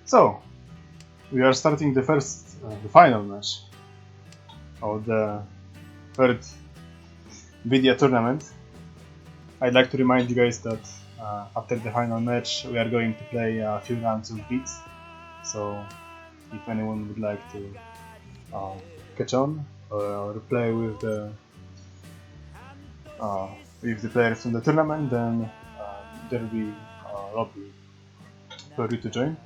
So, we are starting the final match of the third idya tournament. I'd like to remind you guys that after the final match we are going to play a few rounds of beats. So, if anyone would like to catch on or play with the players from the tournament, then there will be a lobby for you to join.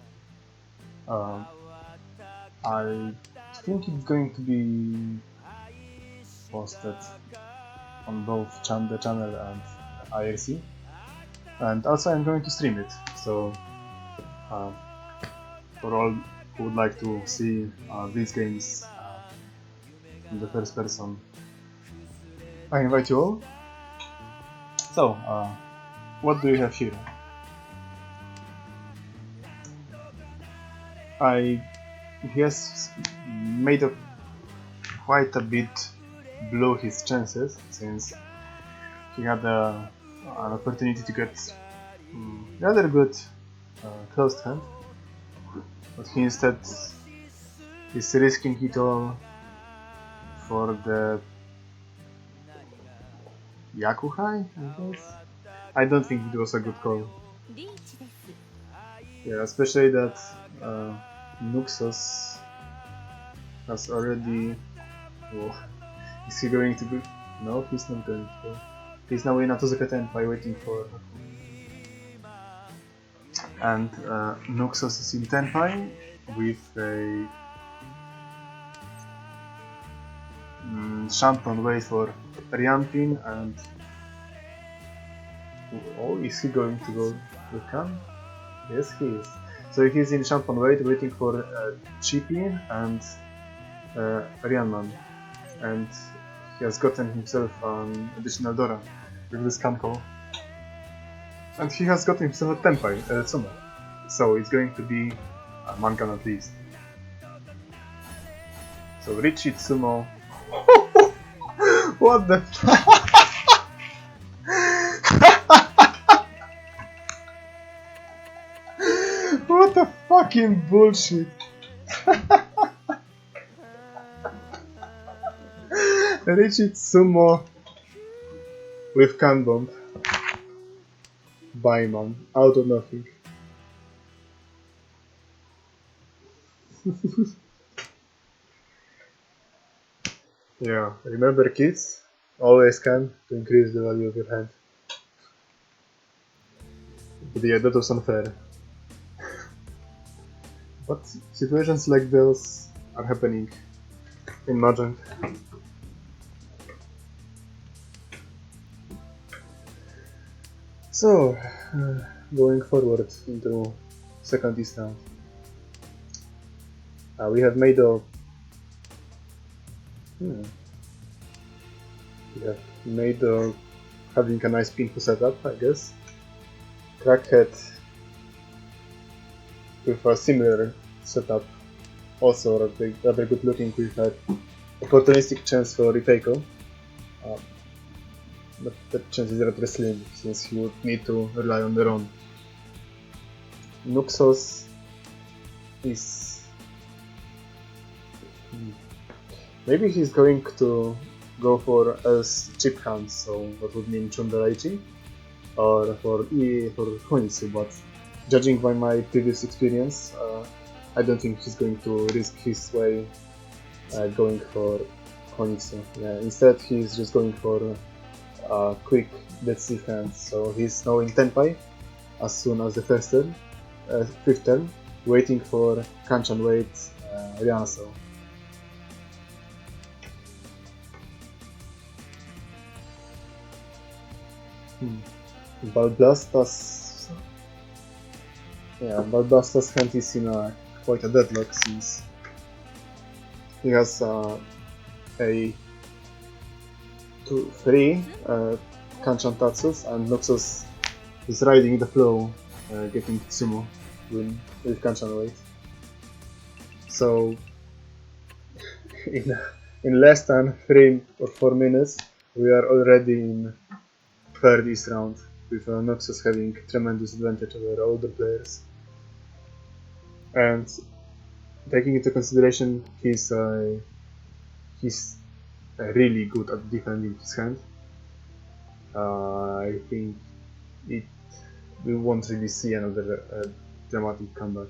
I think it's going to be posted on both the channel and IRC, and also I'm going to stream it, so for all who would like to see these games in the first person, I invite you all. So, what do we have here? He has made quite a bit blow his chances, since he had an opportunity to get rather good closed hand, but he instead is risking it all for the Yakuhai, I guess. I don't think it was a good call. Yeah, especially that Nuxos has already... Oh, is he going to be... No, he's not going to. He's now in Atozuka Tenpai waiting for... And Nuxos is in Tenpai with a Shanton way for Rianpin, and... Oh, is he going to go with Khan? Yes, he is. So he's in Shanton waiting for Chippy and Rianman, and he has gotten himself an additional Dora with this Kanko, and he has got himself a Tenpai Sumo, so it's going to be a Mankan at least. So Richie Sumo. What the what the fucking bullshit. Richie Sumo with can bomb by man out of nothing. Yeah, remember kids, always can to increase the value of your hand. But yeah, that was unfair. But situations like those are happening in Mahjong. So, going forward into second East round, we have made a... We have made having a nice pinku setup, I guess. Crackhead with a similar setup, also rather good looking, with an opportunistic chance for Ritaiko. But that chance is rather slim, since he would need to rely on their own. Nuxos is... Maybe he's going to go for as chip hand, so that would mean Chundaraichi, or for Honitsu, but judging by my previous experience, I don't think he's going to risk his way going for Honitsu. Yeah, instead he's just going for quick dead sea hand, so he's now in Tenpai as soon as the fifth turn, waiting for Kanchan wait Ryansou. Balblasta's hand is in quite a deadlock, since he has a 3 Kanchan Tatsus, and Nuxos is riding the flow, getting Sumo with Kanchan weight. So in less than 3 or 4 minutes we are already in third East round, with Nuxos having tremendous advantage over older players. And taking into consideration he's really good at defending his hand, I think we won't really see another dramatic comeback.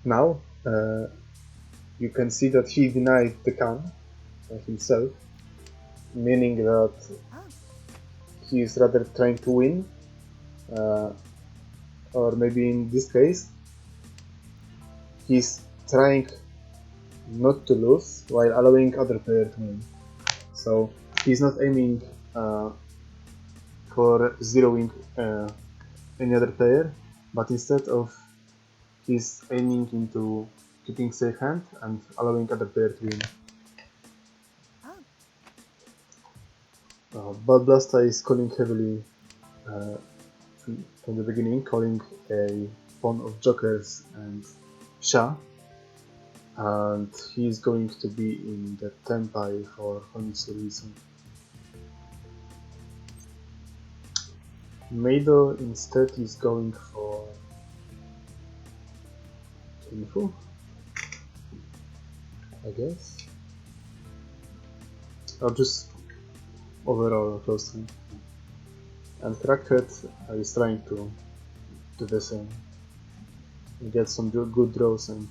Now, you can see that he denied the Khan himself, meaning that he is rather trying to win, or maybe in this case, he's trying not to lose while allowing other player to win. So he's not aiming for zeroing any other player, but instead of he's aiming into keeping safe hand and allowing other player to win. Bad Blasta is calling heavily from the beginning, calling a pawn of jokers and Shah, and he's going to be in the tempai for Honitsu reason. Meido instead is going for Info, I guess, or just overall close to him. And Crackhead is trying to do the same, get some good draws and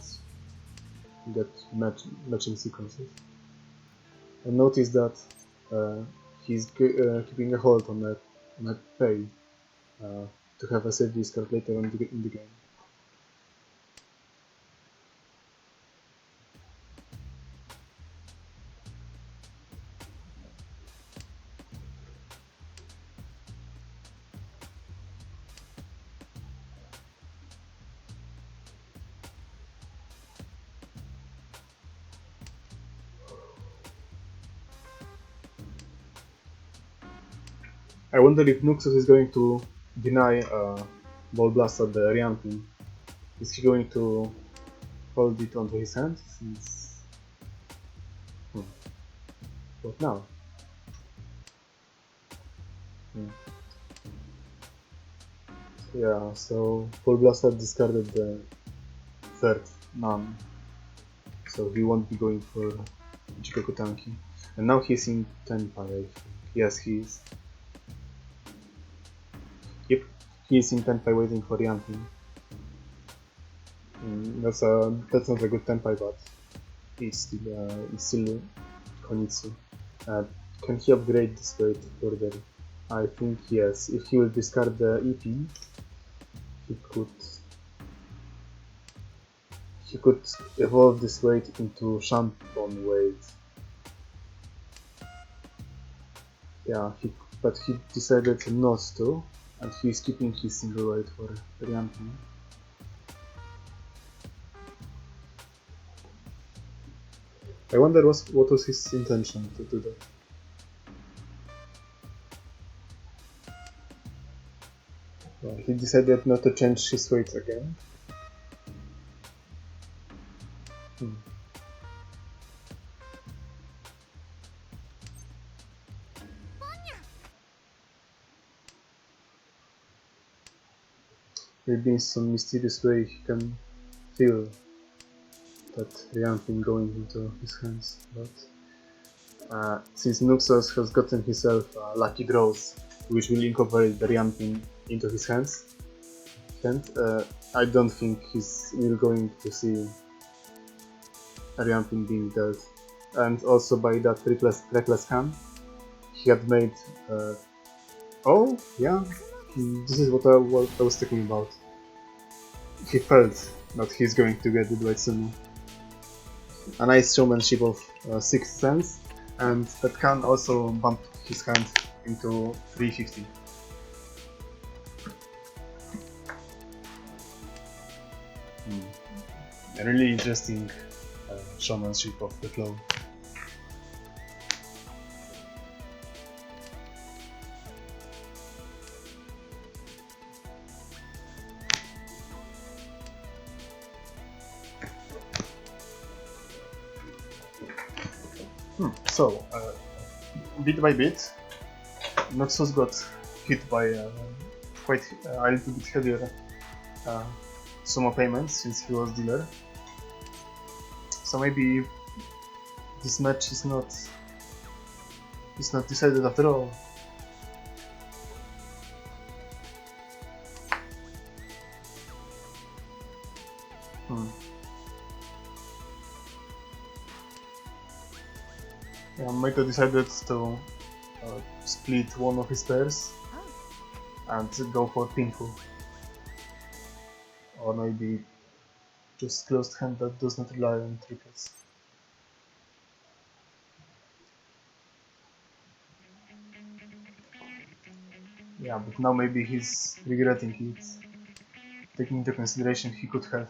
get matching sequences. And notice that he's keeping a hold on that pay to have a safe discard later in the game. I wonder if Nuxus is going to deny Ball Blast at the Rian pin. Is he going to hold it onto his hand? Since... What now? Yeah, so Ball Blaster discarded the third none, so he won't be going for Jikoku Tanki. And now he's in Tenpai, I think. Yes, he is. Yep, he is in Tenpai waiting for Rianpin. That's not a good Tenpai, but it's still Konitsu. Can he upgrade this weight further? I think yes. If he will discard the EP, he could evolve this weight into Shampoo weight. Yeah, but he decided not to, and he's keeping his single weight for Rianpin. I wonder what was his intention to do that. Well, he decided not to change his weight again. Maybe in some mysterious way he can feel that Rianpin going into his hands, but since Nuxos has gotten himself lucky draws, which will incorporate the Rianpin into his hands, I don't think we're going to see a Rianpin being dealt. And also by that reckless hand, he had made. Oh yeah, this is what I was talking about. He felt that he's going to get the Dwight Sunny. A nice showmanship of Sixth Sense, and that can also bump his hand into 350. A really interesting showmanship of the flow. So, bit by bit, Noxus got hit by quite a little bit heavier sumo payments since he was dealer. So maybe this match is not decided after all. Yeah, Maito decided to split one of his pairs and go for pinful. Or maybe just closed hand that does not rely on triples. Yeah, but now maybe he's regretting it. Taking into consideration he could have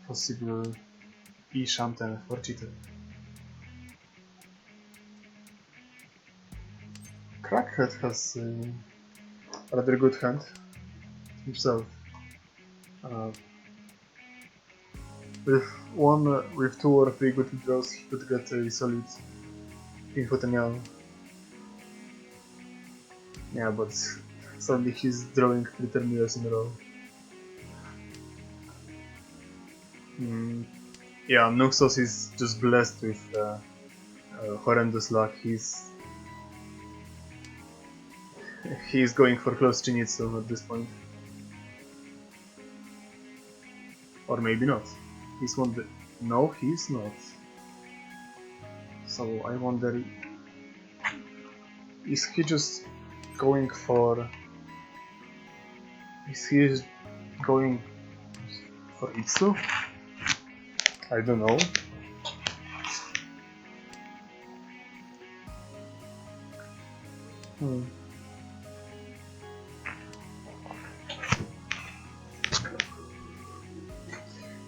possible e-shanten for cheater. Crackhead has a rather good hand himself. With 2 or 3 good draws, he could get a solid pinfotenial. Yeah, but sadly he's drawing 3 terminals in a row. Yeah, Nuxos is just blessed with horrendous luck. He's going for close Chinitsu at this point. Or maybe not. He's wonder. No, he's not. So I wonder, is he just going for? Is he going for Itsu? I don't know.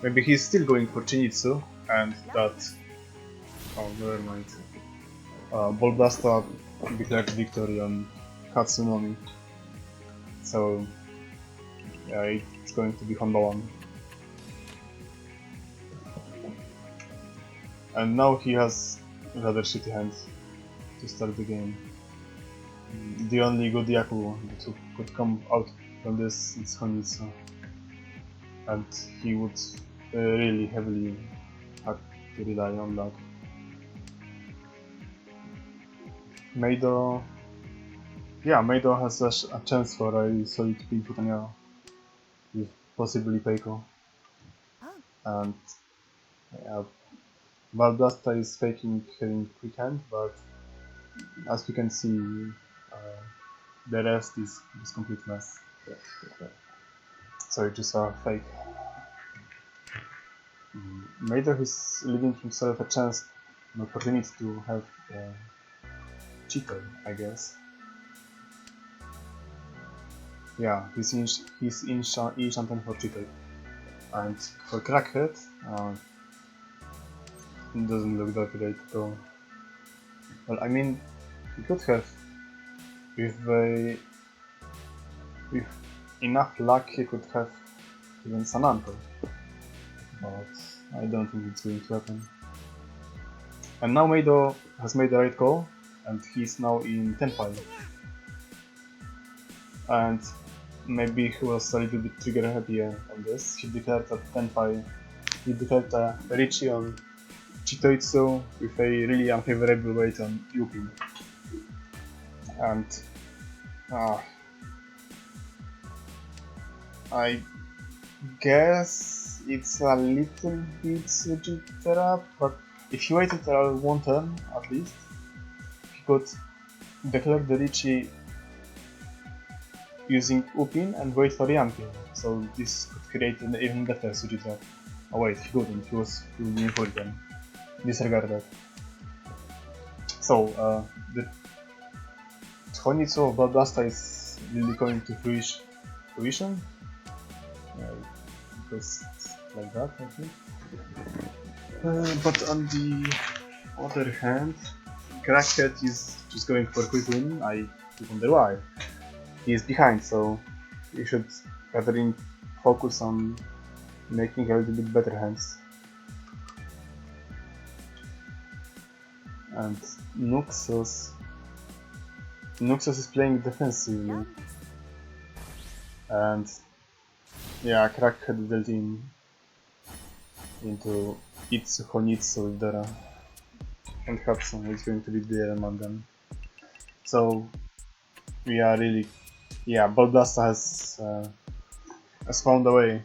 Maybe he's still going for Chinitsu, and that... Oh, never mind. Bolblasta declared victory on Katsunomi. So... yeah, it's going to be Honda 1. And now he has rather shitty hands to start the game. The only good Yaku that could come out from this is Honitsu. And he would really heavily have to rely on luck. Meido... yeah, Meido has a chance for a solid pinfotenial with possibly Peiko. And yeah, Valblasta is faking having quick hand, but as you can see, the rest is complete mess. So it's just a fake. Meido is leaving himself a chance, an opportunity to have cheater, I guess. Yeah, he's in E-Shanten for cheater. And for Crackhead, it doesn't look that great at all. Well, I mean, he could have, with enough luck, he could have even Sananto. But I don't think it's going to happen. And now Meido has made the right call, and he's now in Tenpai. And maybe he was a little bit trigger happy on this. He declared a Tenpai, he declared a Richie on Chitoitsu with a really unfavorable weight on Yuki. And I guess it's a little bit Sujitera, but if he waited around 1 turn at least, he could declare the Richie using Upin and wait for Yampin, so this could create an even better Sujitera. Oh wait, he couldn't, he was doing full turn. Disregard that. So, the Honitsu of Balblasta is really going to fruition? Because it's like that, I think. But on the other hand, Crackhead is just going for a quick win. I wonder why. He is behind, so you should rather focus on making a little bit better hands. And Nuxos is playing defensively, and Yeah, Krak had dealt into Itsuhonitsu with Dara, and Hudson is going to be the Mangan. So we are really, yeah, Balblasta has found a way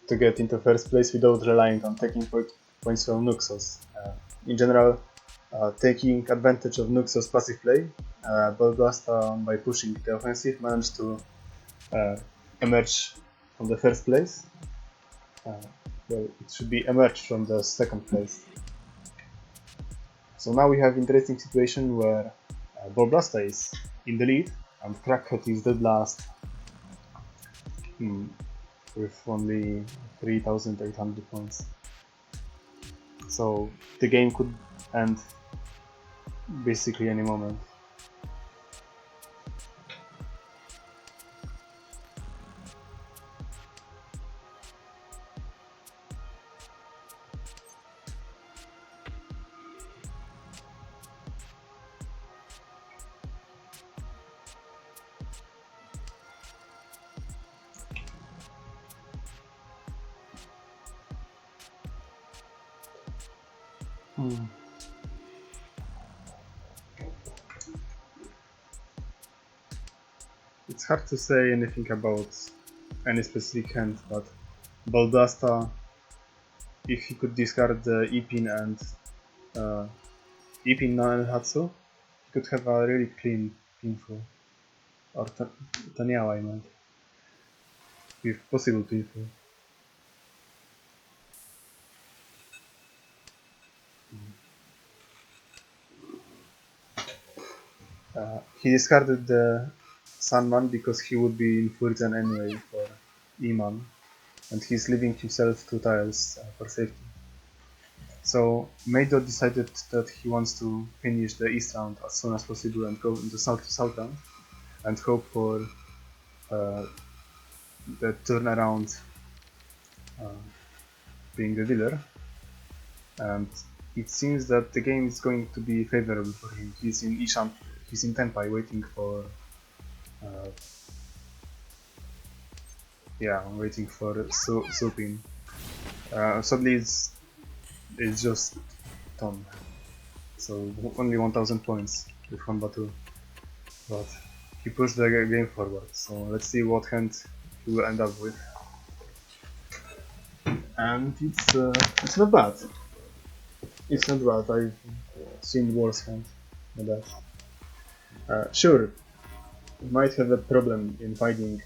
to get into first place without relying on taking points from Nuxos. In general, taking advantage of Nuxos' passive play, Balblasta, by pushing the offensive, managed to emerge from the first place. Well, it should be emerged from the second place. So now we have interesting situation where Balblasta is in the lead and Crackhead is dead last with only 3,800 points. So the game could end basically any moment. It's hard to say anything about any specific hand, but Balblasta, if he could discard the Ipin and Ipin Hatsu, he could have a really clean pinful. Or Taniawa, I meant. With possible pinful. He discarded the Sunman because he would be in Furzen anyway for Iman, and he's leaving himself 2 tiles for safety. So Meido decided that he wants to finish the East round as soon as possible and go into South round and hope for the turnaround being the dealer. And it seems that the game is going to be favorable for him. He's in Ishan, he's in Tenpai waiting for waiting for Supin. Sadly it's just Tom. So only 1000 points with Honba 2. But he pushed the game forward, so let's see what hand he will end up with. And it's not bad. It's not bad. I've seen worse hands than that. Sure, he might have a problem in finding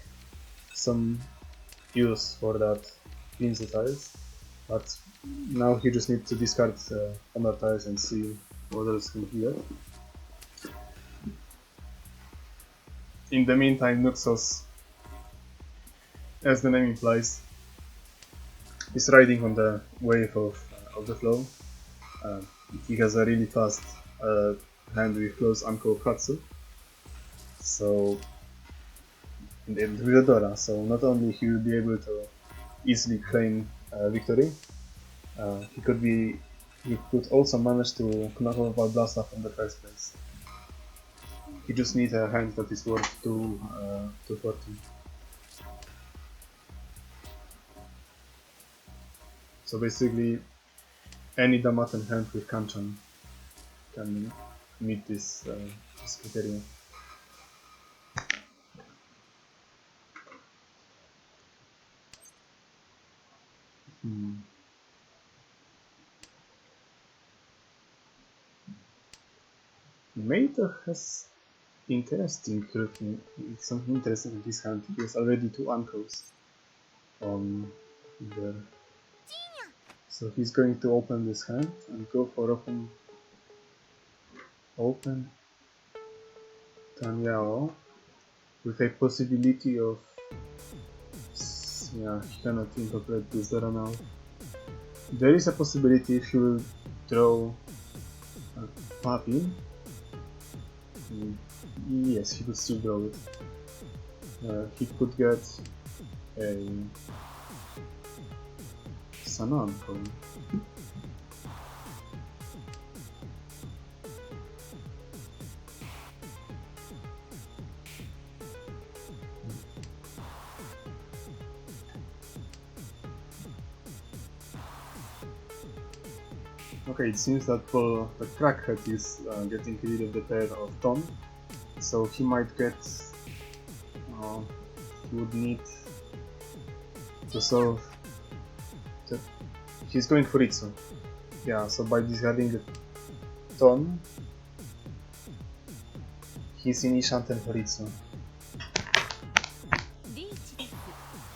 some use for that Pinzo tiles, but now he just needs to discard other tiles and see what else can he get. In the meantime, Nuxos, as the name implies, is riding on the wave of the flow. He has a really fast hand with close Anko Katsu. So, with the Dora, so not only he will be able to easily claim victory, he could also manage to knock off Balblasta from the first place. He just needs a hand that is worth 240. So basically, any Damaten hand with Kanchan can meet this criteria. Meido has something interesting in this hand. He has already 2 uncles on there. So he's going to open this hand and go for open Tanyao with a possibility of he cannot incorporate this Dora now. There is a possibility if he will draw a puppy. Yes, he could still draw it. He could get a Sanan from. Okay, it seems that the Crackhead is getting rid of the pair of Tom, so he might get. He would need to solve. The, he's going for Itsu. Yeah, so by discarding the Tom, he's in Ishanten for Itsu.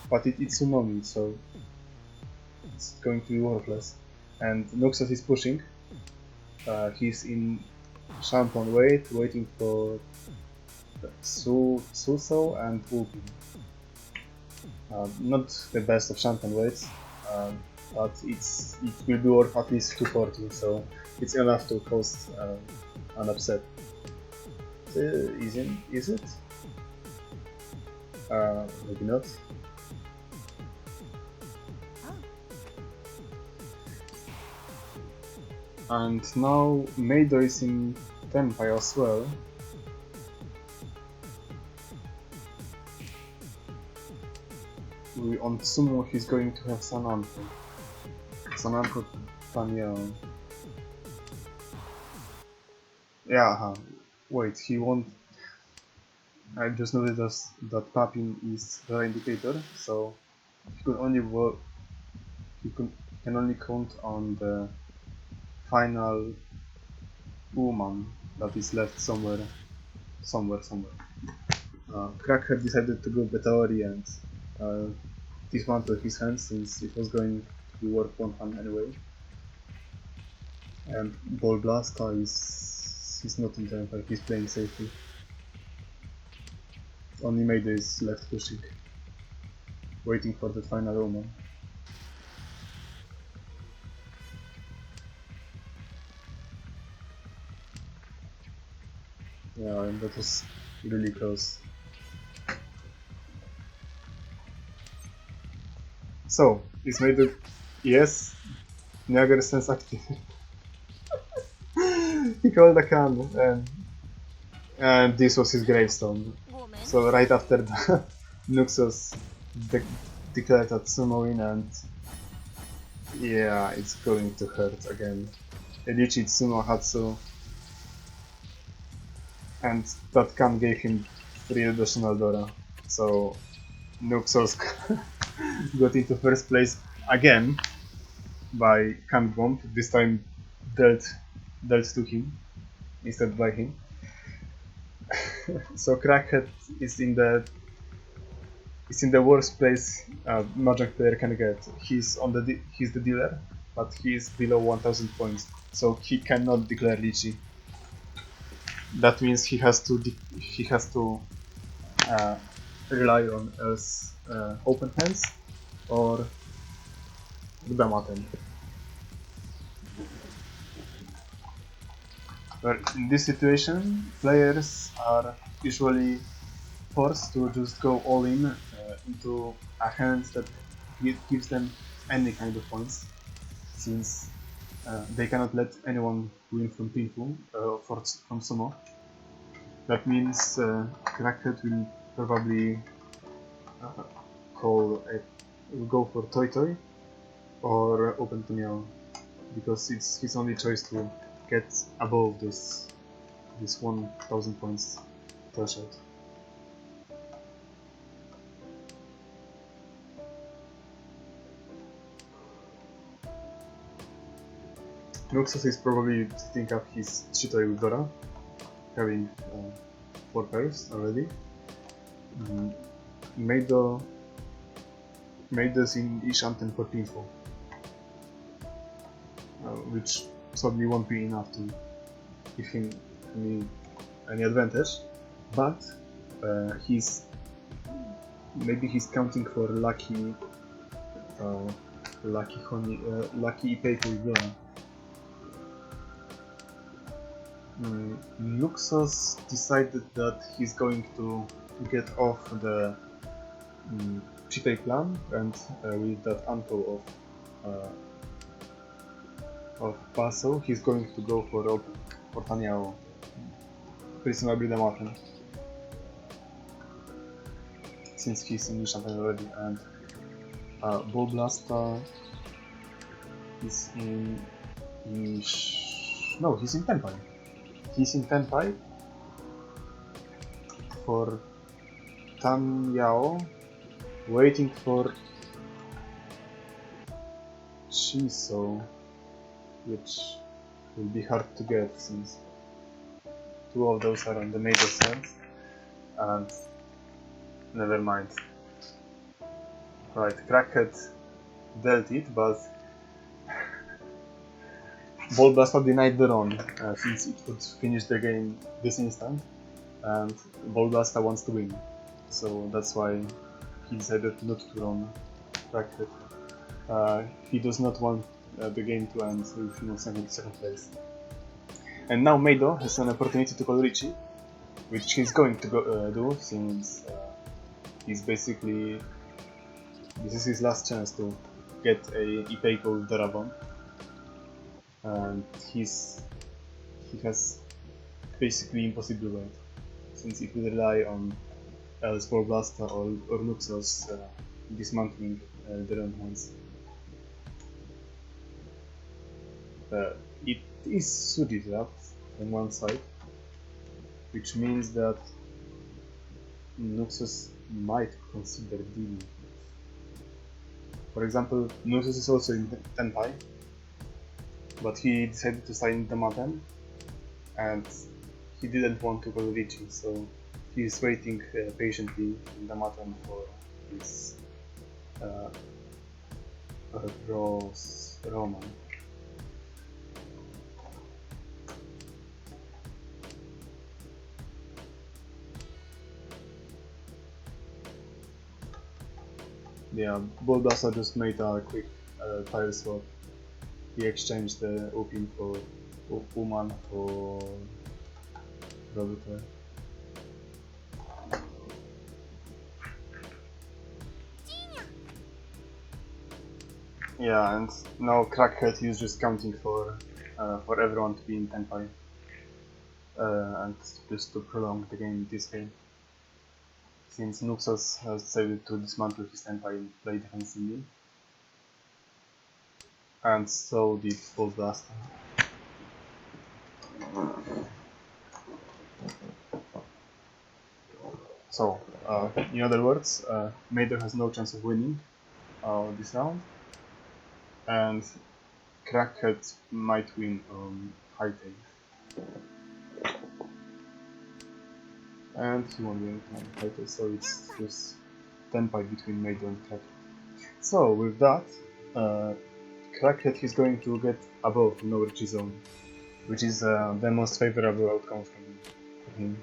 But it's Tsunomi, so it's going to be worthless. And Noxus is pushing. He's in Shanton waiting for Suso and Whoopi. Not the best of Shanton waits, but it will be worth at least 240, so it's enough to cause an upset. Is it? Maybe not. And now Meido is in Tenpai as well. On Sumo he's going to have Sananko. Sananko Tanyao. Yeah, wait, he won't. I just noticed that Papin is the indicator, so he could only work. Can only count on the final woman that is left somewhere. Crackhead decided to go Betaori and dismantle his hand since it was going to be worth one hand anyway. And Ball Blasta he's not in time, he's playing safely. Only Mayday is left pushing, waiting for the final woman. Yeah, and that was really close. So, it's made the... Yes, Niagara sense active. He called a can, and this was his gravestone. So right after that, Nuxus declared that Sumo win, and yeah, it's going to hurt again. Edichi Tsumo Hatsu, and that can gave him 3 additional Dora. So Nuxus got into first place again by Can Bomb, this time dealt to him instead by him. So Crackhead is in the worst place Mahjong player can get. He's the dealer, but he is below 1000 points, so he cannot declare Lychee. That means he has to rely on else open hands or Damaten. But in this situation, players are usually forced to just go all in into a hand that gives them any kind of points, since they cannot let anyone win from Pinfu from Sumo. That means Crackhead will probably go for Toy Toy or Open to Meow, because it's his only choice to get above this 1000 points threshold. Nuxus is probably setting up his Chitoi with Dora, having 4 pairs already. Meido's in Ishanten for Pinfo, which probably won't be enough to give him any advantage, but maybe he's counting for lucky Ipeiku with Dora. Nuxus decided that he's going to get off the Chitei plan, and with that uncle of Paso, he's going to go for Tanyao, presumably the Martin, since he's in Nishantan already, and Boblasta is in No, he's in Tenpai. He's in Tenpai for Tan Yao, waiting for Shiso, which will be hard to get since two of those are on the major side. And never mind. Right, Crackhead dealt it, but Ballbuster denied the run since it could finish the game this instant, and Ballbuster wants to win. So that's why he decided not to run Crackhead. He does not want the game to end with second place. And now Meido has an opportunity to call Richie, which he's going to do since he's basically... This is his last chance to get a Ipeiko with Darabon. And he has basically impossible way, since it will rely on Spore Blaster or Nuxos dismantling their own hands. It is Suji trapped on one side, which means that Nuxos might consider dealing. For example, Nuxos is also in Tenpai, but he decided to sign the Maten, and he didn't want to call Richie, so he is waiting patiently in the Maten for his Roman. Yeah, Bulldozer just made a quick tile swap. He exchanged the Opin for Uman for Roboter. Yeah, and now Crackhead is just counting for everyone to be in Tenpai, and just to prolong the game this game. Since Nuxos has decided to dismantle his Tenpai and play defensively, and so did Bolt Blaster. So, in other words, Mader has no chance of winning this round, and Crackhead might win on high tail. And he won't win on high tail, so it's just Tenpai between Mader and Crackhead. So, with that, Crackhead is going to get above no Richie zone, which is the most favorable outcome for him.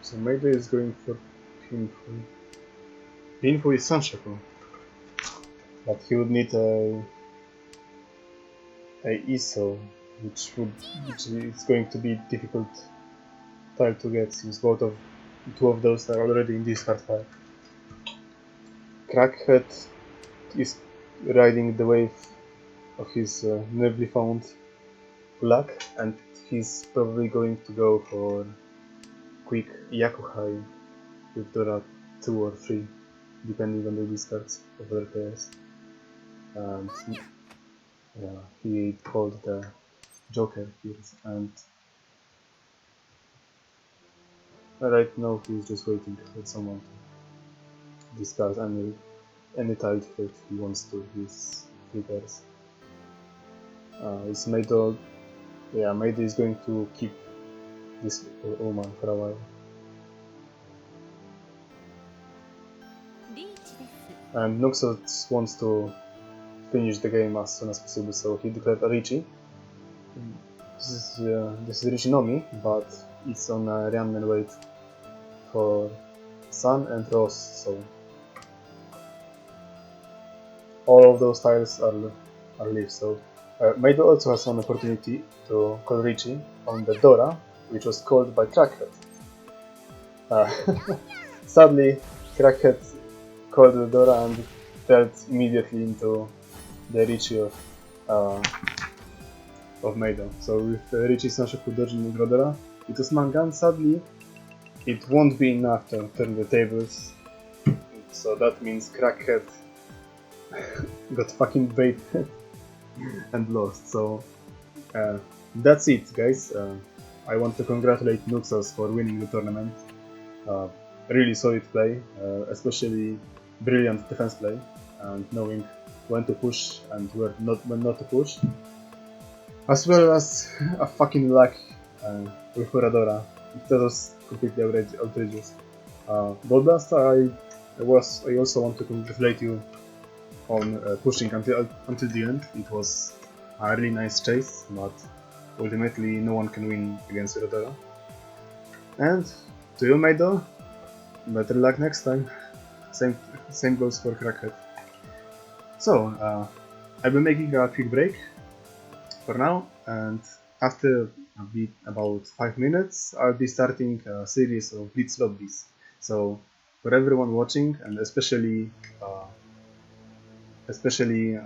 So maybe it's going for Painful. Painful is Sunshackle, but he would need a ISO, which is going to be difficult tile to get since two of those are already in this hard file. Crackhead is riding the wave of his newly found luck, and he's probably going to go for quick Yakuhai with Dora 2 or 3, depending on the discards of other players. And he called the Joker here, and right now he's just waiting for someone to discard any tile that he wants to his flippers. It's Meido. Yeah, Meido is going to keep this Oman for a while. And Nuxos wants to finish the game as soon as possible, so he declared a Richie. this is Richinomi, but it's on a Ryanman weight for Sun and Rose, so all of those tiles are leaves. So Maido also has an opportunity to call Richie on the Dora, which was called by Crackhead. Sadly, Crackhead called the Dora and dealt immediately into the Richie of Maido. So with Richie Sanshoku dodging the Dora, it was Mangan. Sadly, it won't be enough to turn the tables. So that means Crackhead got fucking baited and lost. So that's it, guys. I want to congratulate Nuxos for winning the tournament. Really solid play, especially brilliant defense play, and knowing when to push and when not to push, as well as a fucking luck with Furadora. That was completely outrageous. Goldblast, I also want to congratulate you on pushing until the end. It was a really nice chase, but ultimately no one can win against Furadora. And to you, Maido, better luck next time. Same goes for Crackhead. So, I've been making a quick break for now, and after about 5 minutes, I'll be starting a series of Blitz lobbies. So, for everyone watching, and especially finalists,